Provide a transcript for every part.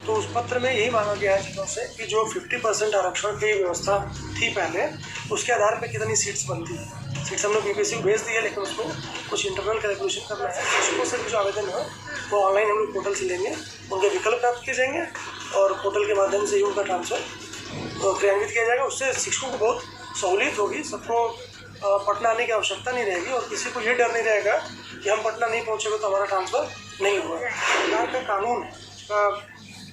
तो उस पत्र में यही मांगा गया है चीज़ों से कि जो 50% आरक्षण की व्यवस्था थी पहले, उसके आधार पर कितनी सीट्स बनती है। सीट्स हम लोग यूपीएससी को भेज दी है, लेकिन उसमें कुछ इंटरनल कैलकुलेशन करना है। शिक्षकों से भी जो आवेदन है वो ऑनलाइन हम लोग पोर्टल से लेंगे, उनके विकल्प प्राप्त किए जाएंगे और पोर्टल के माध्यम से ही उनका ट्रांसफर क्रियान्वित किया जाएगा। उससे शिक्षकों को बहुत सहूलियत होगी, सबको पटना आने की आवश्यकता नहीं रहेगी और किसी को ये डर नहीं रहेगा कि हम पटना नहीं पहुँचेंगे तो हमारा ट्रांसफ़र नहीं होगा। सरकार का कानून है, उसका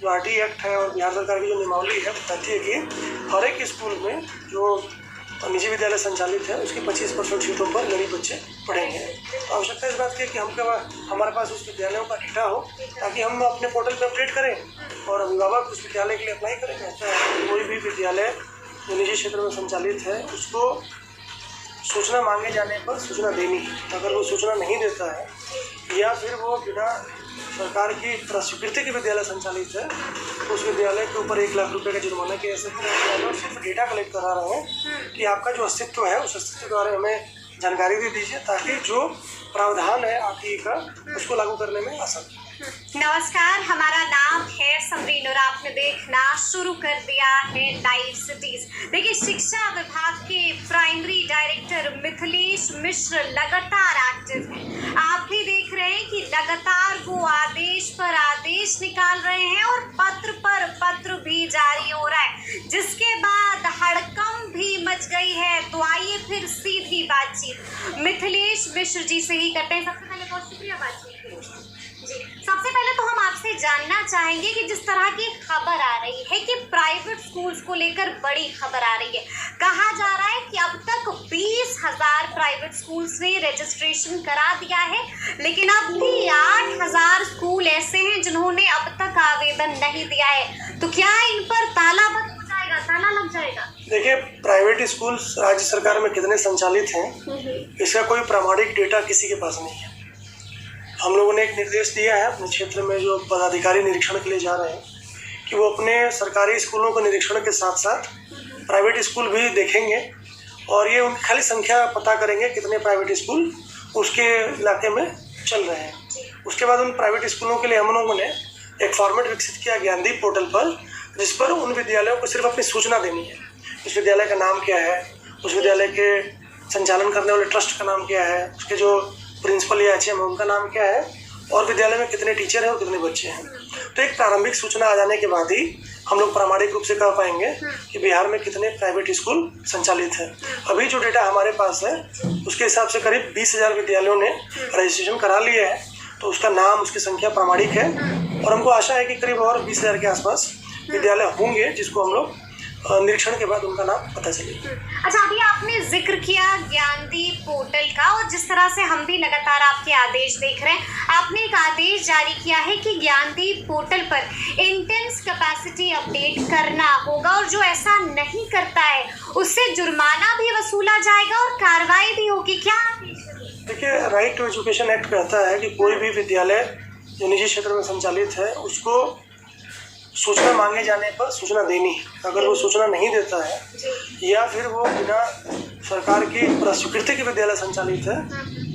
जो आरटी एक्ट है और बिहार सरकार की जो नियमावली है बताती है कि हर एक स्कूल में जो निजी विद्यालय संचालित है उसकी 25% सीटों पर गरीब बच्चे पढ़ेंगे। तो आवश्यकता इस बात की है कि हमारे पास उस विद्यालयों का डेटा हो ताकि हम अपने पोर्टल पर अपडेट करें और अभिभावक उस विद्यालय के लिए अप्लाई करेंगे। कोई भी विद्यालय जो निजी क्षेत्र में संचालित है उसको सूचना मांगे जाने पर सूचना देनी है। अगर वो सूचना नहीं देता है या फिर वो बिना सरकार की स्वीकृति के विद्यालय संचालित है तो उस विद्यालय के ऊपर 1 लाख रुपए का जुर्माना किया जा सकता है। और सिर्फ डेटा कलेक्ट करा रहे हैं कि आपका जो अस्तित्व है उस अस्तित्व के बारे में हमें जानकारी दे दीजिए ताकि जो प्रावधान है आरटीई का उसको लागू करने में आसानी। नमस्कार, हमारा नाम है समरीन और आपने देखना शुरू कर दिया है लाइव सिटीज। देखिए, शिक्षा विभाग के प्राइमरी डायरेक्टर मिथिलेश मिश्र लगातार एक्टिव हैं। आप भी देख रहे हैं कि लगातार वो आदेश पर आदेश निकाल रहे हैं और पत्र पर पत्र भी जारी हो रहा है, जिसके बाद हड़कंप भी मच गई है। तो आइए फिर सीधी बातचीत मिथिलेश मिश्र जी से ही करते हैं। सबसे पहले बहुत शुक्रिया बातचीत जी। सबसे पहले तो हम आपसे जानना चाहेंगे कि जिस तरह की खबर आ रही है कि प्राइवेट स्कूल्स को लेकर बड़ी खबर आ रही है, कहा जा रहा है कि अब तक 20,000 प्राइवेट स्कूल्स ने रजिस्ट्रेशन करा दिया है, लेकिन अब भी 8,000 स्कूल ऐसे हैं जिन्होंने अब तक आवेदन नहीं दिया है। तो क्या इन पर ताला लग जाएगा? देखिए, प्राइवेट स्कूल राज्य सरकार में कितने संचालित हैं इसका कोई प्रामाणिक डेटा किसी के पास नहीं है। हम लोगों ने एक निर्देश दिया है अपने क्षेत्र में जो पदाधिकारी निरीक्षण के लिए जा रहे हैं कि वो अपने सरकारी स्कूलों को निरीक्षण के साथ साथ प्राइवेट स्कूल भी देखेंगे और ये उनकी खाली संख्या पता करेंगे कितने प्राइवेट स्कूल उसके इलाके में चल रहे हैं। उसके बाद उन प्राइवेट स्कूलों के लिए हम लोगों ने एक फॉर्मेट विकसित किया ज्ञानदीप पोर्टल पर, जिस पर उन विद्यालयों को सिर्फ अपनी सूचना देनी है। उस विद्यालय का नाम क्या है, उस विद्यालय के संचालन करने वाले ट्रस्ट का नाम क्या है, उसके जो प्रिंसिपल या एचएम है उनका नाम क्या है और विद्यालय में कितने टीचर हैं और कितने बच्चे हैं। तो एक प्रारंभिक सूचना आ जाने के बाद ही हम लोग प्रामाणिक रूप से कह पाएंगे कि बिहार में कितने प्राइवेट स्कूल संचालित हैं। अभी जो डेटा हमारे पास है उसके हिसाब से करीब 20,000 विद्यालयों ने रजिस्ट्रेशन करा लिया है, तो उसका नाम, उसकी संख्या प्रामाणिक है और हमको आशा है कि करीब और 20,000 के आसपास विद्यालय होंगे जिसको हम लोग निरीक्षण के बाद उनका नाम पता चलेगा। अच्छा, अभी आपने जिक्र किया ज्ञानदीप पोर्टल का और जिस तरह से हम भी लगातार आपके आदेश देख रहे हैं, आपने एक आदेश जारी किया है कि ज्ञानदीप पोर्टल पर इंटेंस कैपेसिटी अपडेट करना होगा और जो ऐसा नहीं करता है उससे जुर्माना भी वसूला जाएगा और कार्रवाई भी होगी। क्या? देखिए, राइट टू एजुकेशन एक्ट कहता है कि कोई भी विद्यालय जो निजी क्षेत्र में संचालित है उसको सूचना मांगे जाने पर सूचना देनी है। अगर वो सूचना नहीं देता है या फिर वो बिना सरकार की स्वीकृति के विद्यालय संचालित है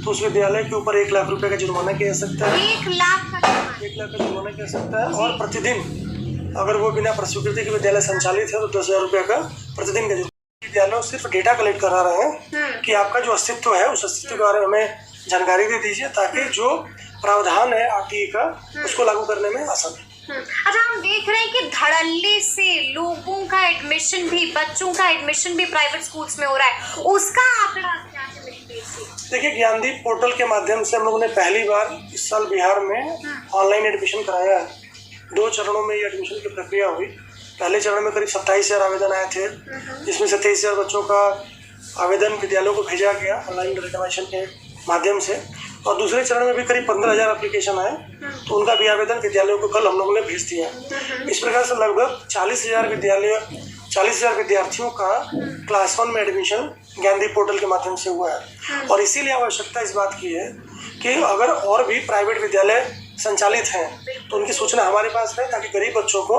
तो उस विद्यालय के ऊपर 1 लाख रुपए का जुर्माना किया जा सकता है। 1 लाख का जुर्माना किया जा सकता है और प्रतिदिन अगर वो बिना स्वीकृति के विद्यालय संचालित है तो 10,000 रुपये का प्रतिदिन का जुर्माना। विद्यालयों सिर्फ डेटा कलेक्ट करा रहे हैं कि आपका जो अस्तित्व है उस अस्तित्व के बारे में हमें जानकारी दे दीजिए ताकि जो प्रावधान है आरटीई का उसको लागू करने में आसानी। अच्छा, हम देख रहे हैं कि धड़ल्ले से लोगों का एडमिशन भी, बच्चों का एडमिशन भी प्राइवेट स्कूल्स में हो रहा है, उसका आंकड़ा क्या है? देखिए, ज्ञानदीप पोर्टल के माध्यम से हम लोगों ने पहली बार इस साल बिहार में ऑनलाइन एडमिशन कराया है। 2 चरणों में ये एडमिशन की प्रक्रिया हुई। पहले चरण में करीब 27,000 आवेदन आए थे, जिसमें 27,000 बच्चों का आवेदन विद्यालयों को भेजा गया ऑनलाइन रिटर्मेशन के माध्यम से और दूसरे चरण में भी करीब 15,000 एप्लीकेशन आए तो उनका भी आवेदन विद्यालयों को कल हम लोगों ने भेज दिया। इस प्रकार से लगभग 40,000 विद्यार्थियों का क्लास 1 में एडमिशन ज्ञानदीप पोर्टल के माध्यम से हुआ है। और इसीलिए आवश्यकता इस बात की है कि अगर और भी प्राइवेट विद्यालय संचालित हैं तो उनकी सूचना हमारे पास है ताकि गरीब बच्चों को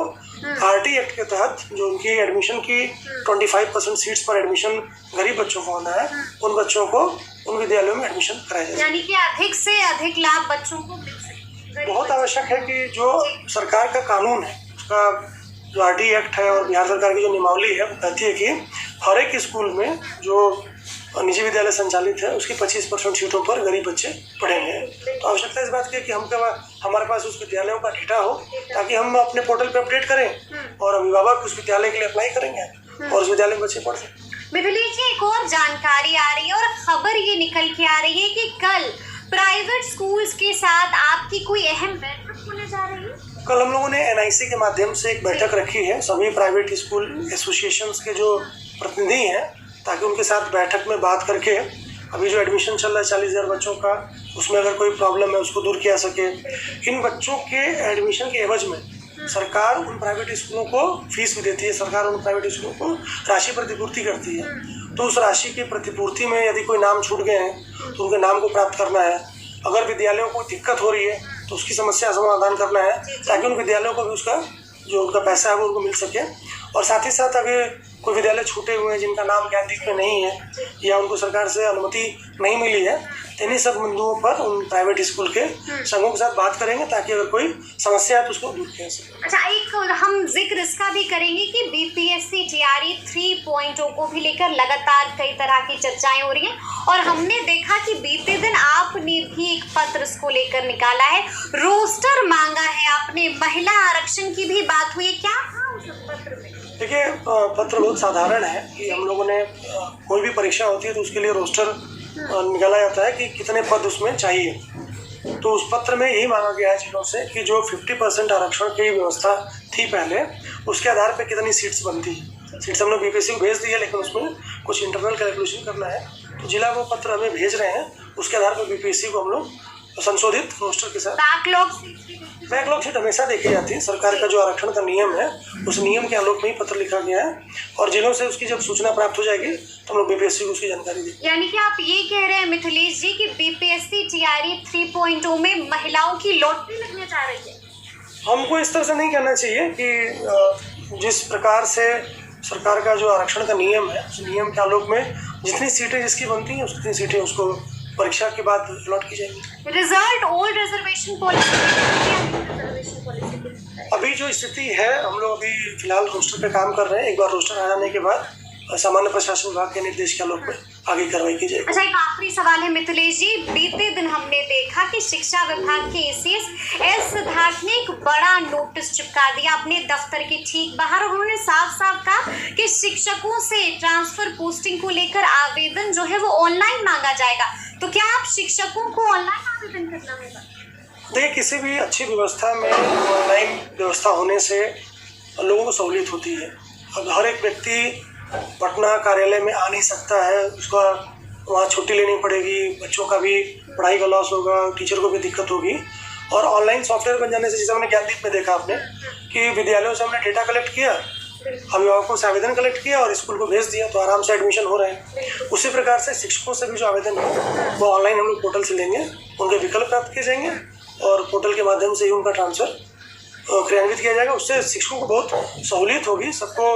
आरटी एक्ट के तहत जो उनकी एडमिशन की 25% सीट्स पर एडमिशन गरीब बच्चों को होना है, उन बच्चों को उन विद्यालयों में एडमिशन कराया जाए। यानी कि अधिक से अधिक लाभ बच्चों को मिल सके। बहुत आवश्यक है कि जो सरकार का कानून है उसका जो RT एक्ट है और बिहार सरकार की जो नियमावली है वो कहती है कि हर एक स्कूल में जो निजी विद्यालय संचालित है उसकी 25% सीटों पर गरीब बच्चे पढ़ेंगे। तो आवश्यकता इस बात की है कि हमारे पास उस विद्यालयों का डेटा हो ताकि हम अपने पोर्टल पे अपडेट करें और अभिभावक उस विद्यालय के लिए अप्लाई करेंगे और उस विद्यालय में बच्चे पढ़ सकें। मिथिलेश जी, एक और जानकारी आ रही है और खबर ये निकल के आ रही है कि कल प्राइवेट स्कूल्स के साथ आपकी कोई अहम बैठक होने जा रही है। कल हम लोगों ने NIC के माध्यम से एक बैठक रखी है सभी प्राइवेट स्कूल एसोसिएशंस के जो प्रतिनिधि हैं, ताकि उनके साथ बैठक में बात करके अभी जो एडमिशन चल रहा है 40,000 बच्चों का, उसमें अगर कोई प्रॉब्लम है उसको दूर किया सके। इन बच्चों के एडमिशन के एवज में सरकार उन प्राइवेट स्कूलों को फीस भी देती है, सरकार उन प्राइवेट स्कूलों को राशि प्रतिपूर्ति करती है। तो उस राशि की प्रतिपूर्ति में यदि कोई नाम छूट गए हैं तो उनके नाम को प्राप्त करना है। अगर विद्यालयों को दिक्कत हो रही है तो उसकी समस्या समाधान करना है ताकि उन विद्यालयों को भी उसका जो उनका पैसा है वो उनको मिल सके। और साथ ही साथ अगर कोई विद्यालय छूटे हुए हैं जिनका नाम ज्ञानदीप में नहीं है या उनको सरकार से अनुमति नहीं मिली है, तो इन्हीं सब बिंदुओं पर उन प्राइवेट स्कूल के संघों के साथ बात करेंगे ताकि अगर कोई समस्या है तो उसको दूर किया सके। अच्छा, एक हम जिक्र इसका भी करेंगे कि BPSC TRE 3.0 को भी लेकर लगातार कई तरह की चर्चाएं हो रही हैं और हमने देखा कि बीते दिन आपने भी एक पत्र इसको लेकर निकाला है, रोस्टर मांगा है आपने, महिला आरक्षण की भी बात हुई है, क्या था उस पत्र में? देखिए, पत्र बहुत साधारण है कि हम लोगों ने कोई भी परीक्षा होती है तो उसके लिए रोस्टर निकाला जाता है कि कितने पद उसमें चाहिए। तो उस पत्र में यही मांगा गया है जिलों से कि जो 50% आरक्षण की व्यवस्था थी पहले, उसके आधार पर कितनी सीट्स बनती है। सीट्स हम लोग BPSC को भेज दी है, लेकिन उसमें कुछ इंटरनल कैलकुलेशन करना है, तो जिला वो पत्र हमें भेज रहे हैं, उसके आधार पर BPSC को हम लोग संशोधित रोस्टर के साथ। बैकलॉग सीट हमेशा देखी जाती है, सरकार का जो आरक्षण का नियम है उस नियम के आलोक में ही पत्र लिखा गया है और जिलों से उसकी जब सूचना प्राप्त हो जाएगी तो हम लोग BPSC को उसकी जानकारी देंगे। यानी कि आप ये कह रहे हैं मिथिलेश जी कि BPSC TRE 3.0 में महिलाओं की लॉटरी लगने जा रही है? हमको इस तरह से नहीं कहना चाहिए कि जिस प्रकार से सरकार का जो आरक्षण का नियम है उस नियम के आलोक में जितनी सीटें जिसकी बनती हैं उतनी सीटें उसको परीक्षा के बाद अलॉट की जाएगी। रिजल्ट ओल्ड रिजर्वेशन पॉलिसी, अभी जो स्थिति है हम लोग अभी फिलहाल रोस्टर पे काम कर रहे हैं। एक बार रोस्टर आ जाने के बाद सामान्य प्रशासन विभाग के निर्देश के आलोक में आगे कार्रवाई की जाएगी। अच्छा, एक आखिरी सवाल है मिथिलेश जी, बीते दिन हमने देखा कि शिक्षा विभाग के ACS एस सिद्धार्थ ने एक बड़ा नोटिस चिपका दिया अपने दफ्तर के ठीक बाहर। उन्होंने साफ साफ कहा कि शिक्षकों से ट्रांसफर पोस्टिंग को लेकर आवेदन जो है वो ऑनलाइन मांगा जाएगा। तो क्या आप शिक्षकों को ऑनलाइन आवेदन करना होगा? देखिए, किसी भी अच्छी व्यवस्था में ऑनलाइन व्यवस्था होने से लोगों को सहूलियत होती है। अब हर एक व्यक्ति पटना कार्यालय में आ नहीं सकता है, उसका वहाँ छुट्टी लेनी पड़ेगी, बच्चों का भी पढ़ाई का लॉस होगा, टीचर को भी दिक्कत होगी। और ऑनलाइन सॉफ्टवेयर बन जाने से, जैसे हमने ज्ञानदीप में देखा आपने कि विद्यालयों से हमने डेटा कलेक्ट किया, अभिभावकों से आवेदन कलेक्ट किया और स्कूल को भेज दिया, तो आराम से एडमिशन हो रहे हैं। उसी प्रकार से शिक्षकों से भी जो आवेदन है वो ऑनलाइन हम लोग पोर्टल से लेंगे, उनके विकल्प प्राप्त किए जाएंगे और पोर्टल के माध्यम से ही उनका ट्रांसफ़र क्रियान्वित किया जाएगा। उससे शिक्षकों को बहुत सहूलियत होगी, सबको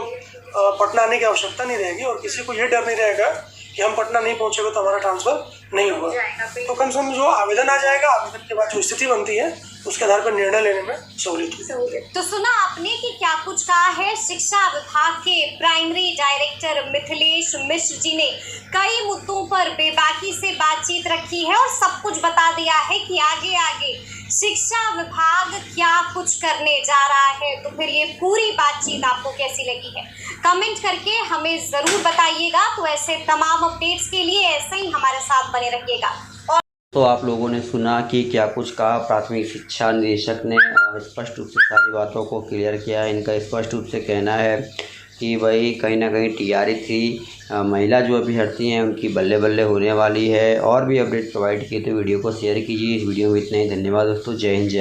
पटना आने की आवश्यकता नहीं रहेगी और किसी को ये डर नहीं रहेगा कि हम पटना नहीं पहुँचेगा तो हमारा ट्रांसफ़र नहीं होगा। तो कम से कम जो आवेदन आ जाएगा, आवेदन के बाद जो स्थिति बनती है उसके आधार पर निर्णय लेने में सहूलियत होगी। तो सुना आपने कि क्या कुछ कहा है शिक्षा विभाग के प्राइमरी डायरेक्टर मिथिलेश मिश्र जी ने। कई मुद्दों पर बेबाकी से बातचीत रखी है और सब कुछ बता दिया है कि आगे आगे शिक्षा विभाग क्या कुछ करने जा रहा है। तो फिर ये पूरी बातचीत आपको कैसी लगी है, कमेंट करके हमें ज़रूर बताइएगा। तो ऐसे तमाम अपडेट्स के लिए ऐसे ही हमारे साथ बने रहिएगा। तो आप लोगों ने सुना कि क्या कुछ कहा प्राथमिक शिक्षा निदेशक ने, स्पष्ट रूप से सारी बातों को क्लियर किया। इनका स्पष्ट रूप से कहना है कि भाई कहीं ना कहीं TRE 3 महिला जो अभ्यर्थी हैं उनकी बल्ले बल्ले होने वाली है। और भी अपडेट प्रोवाइड किए तो वीडियो को शेयर कीजिए। इस वीडियो में इतना ही। धन्यवाद दोस्तों। जय हिंद, जय